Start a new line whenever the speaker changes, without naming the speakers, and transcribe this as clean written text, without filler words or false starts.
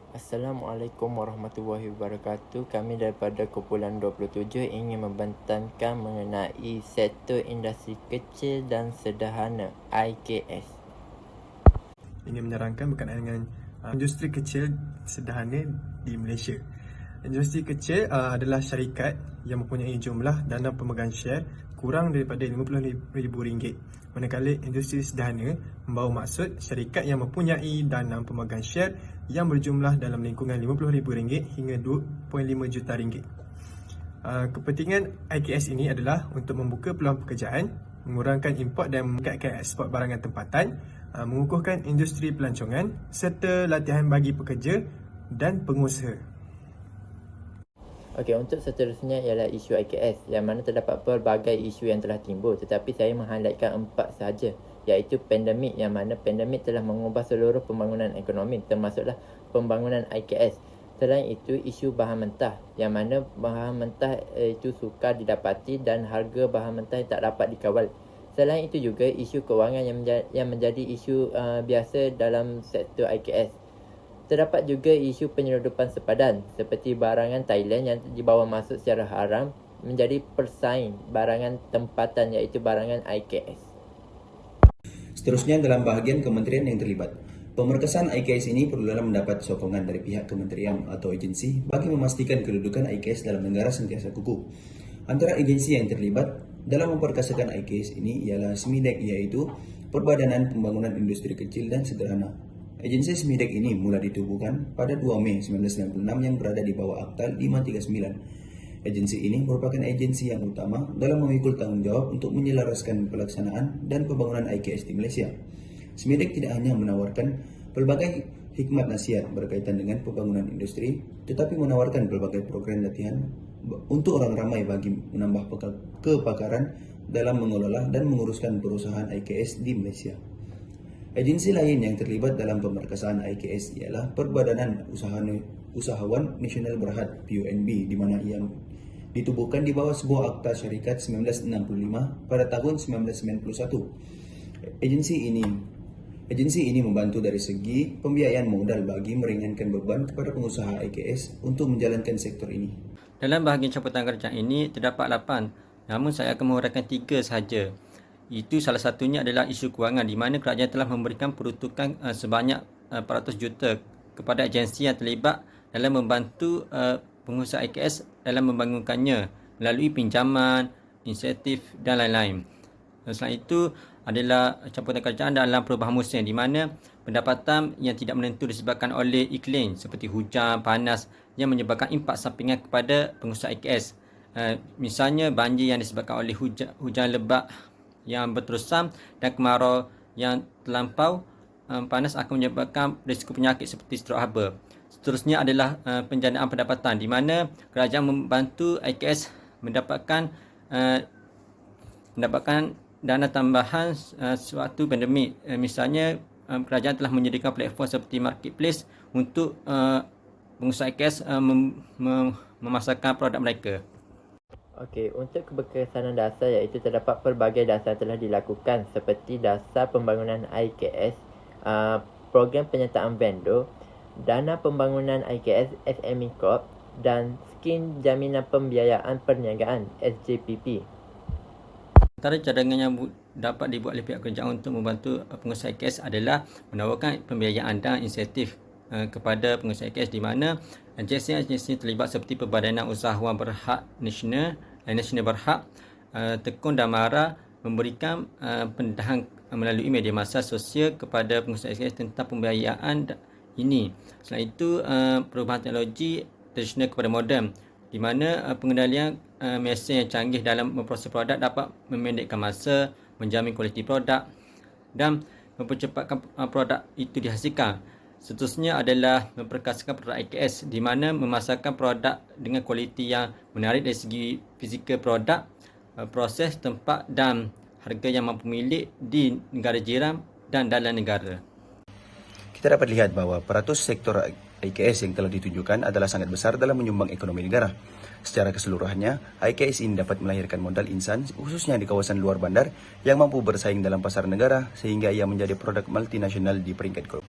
Assalamualaikum warahmatullahi wabarakatuh. Kami daripada kumpulan 27 ingin membentangkan mengenai sektor industri kecil dan sederhana IKS.
Ingin menerangkan berkenaan dengan industri kecil sederhana di Malaysia. Industri kecil adalah syarikat yang mempunyai jumlah dana pemegang share kurang daripada RM50,000. Manakala industri sederhana membawa maksud syarikat yang mempunyai dana pemegang share yang berjumlah dalam lingkungan RM50,000 hingga RM2.5 juta. Kepentingan IKS ini adalah untuk membuka peluang pekerjaan, mengurangkan import dan meningkatkan ekspor barangan tempatan, mengukuhkan industri pelancongan serta latihan bagi pekerja dan pengusaha.
Okey, untuk seterusnya ialah isu IKS yang mana terdapat pelbagai isu yang telah timbul, tetapi saya menghighlightkan 4 sahaja, iaitu pandemik yang mana pandemik telah mengubah seluruh pembangunan ekonomi termasuklah pembangunan IKS. Selain itu, isu bahan mentah yang mana bahan mentah itu sukar didapati dan harga bahan mentah tak dapat dikawal. Selain itu juga isu kewangan yang menjadi isu biasa dalam sektor IKS. Terdapat juga isu penyeludupan sepadan seperti barangan Thailand yang dibawa masuk secara haram menjadi persaing barangan tempatan iaitu barangan IKS.
Seterusnya dalam bahagian kementerian yang terlibat. Pemerkasaan IKS ini perlu mendapat sokongan dari pihak kementerian atau agensi bagi memastikan kedudukan IKS dalam negara sentiasa kukuh. Antara agensi yang terlibat dalam memperkasakan IKS ini ialah SMIDEK, iaitu Perbadanan Pembangunan Industri Kecil dan Sederhana. Agensi SMIDEK ini mula ditubuhkan pada 2 Mei 1996 yang berada di bawah Akta 539. Agensi ini merupakan agensi yang utama dalam memikul tanggung jawab untuk menyelaraskan pelaksanaan dan pembangunan IKS di Malaysia. SMIDEK tidak hanya menawarkan pelbagai hikmat nasihat berkaitan dengan pembangunan industri, tetapi menawarkan pelbagai program latihan untuk orang ramai bagi menambah kepakaran dalam mengelola dan menguruskan perusahaan IKS di Malaysia. Agensi lain yang terlibat dalam pemerkasaan IKS ialah Perbadanan Usahawan Nasional Berhad (PUNB), di mana ia ditubuhkan di bawah sebuah akta syarikat 1965 pada tahun 1991. Agensi ini membantu dari segi pembiayaan modal bagi meringankan beban kepada pengusaha IKS untuk menjalankan sektor ini.
Dalam bahagian campurtan kerajaan ini terdapat 8, namun saya akan menguraikan 3 sahaja. Itu salah satunya adalah isu kewangan di mana kerajaan telah memberikan peruntukan sebanyak 400 juta kepada agensi yang terlibat dalam membantu pengusaha IKS dalam membangunkannya melalui pinjaman, insentif dan lain-lain. Selain itu adalah campuran kerajaan dalam perubahan musim di mana pendapatan yang tidak menentu disebabkan oleh iklim seperti hujan, panas yang menyebabkan impak sampingan kepada pengusaha IKS. Misalnya banjir yang disebabkan oleh hujan lebat yang berterusan dan kemarau yang terlampau panas akan menyebabkan risiko penyakit seperti strok haba. Seterusnya adalah penjanaan pendapatan di mana kerajaan membantu IKS mendapatkan dana tambahan sewaktu pandemik. Misalnya kerajaan telah menyediakan platform seperti marketplace untuk pengusaha IKS memasarkan produk mereka.
Okey, untuk keberkesanan dasar iaitu terdapat pelbagai dasar telah dilakukan seperti dasar pembangunan IKS, program penyertaan vendor, dana pembangunan IKS SME Corp dan skim jaminan pembiayaan perniagaan SJPP.
Antara cadangan yang dapat dibuat oleh pihak kerajaan untuk membantu pengusaha IKS adalah menawarkan pembiayaan dan insentif kepada pengusaha IKS di mana agensi terlibat seperti Perbadanan Usahawan Berhad Nasional Berhad, Tekun dan Mara memberikan pendedahan melalui media masa sosial kepada pengusaha IKS tentang pembiayaan ini. Selain itu, perubahan teknologi tradisional kepada moden di mana pengendalian mesin yang canggih dalam memproses produk dapat memendekkan masa, menjamin kualiti produk dan mempercepatkan produk itu dihasilkan. Seterusnya adalah memperkasakan produk IKS di mana memasarkan produk dengan kualiti yang menarik dari segi fizikal produk, proses, tempat dan harga yang mampu milik di negara jiran dan dalam negara.
Kita dapat lihat bahawa peratus sektor IKS yang telah ditunjukkan adalah sangat besar dalam menyumbang ekonomi negara. Secara keseluruhannya, IKS ini dapat melahirkan modal insan khususnya di kawasan luar bandar yang mampu bersaing dalam pasar negara sehingga ia menjadi produk multinasional di peringkat global.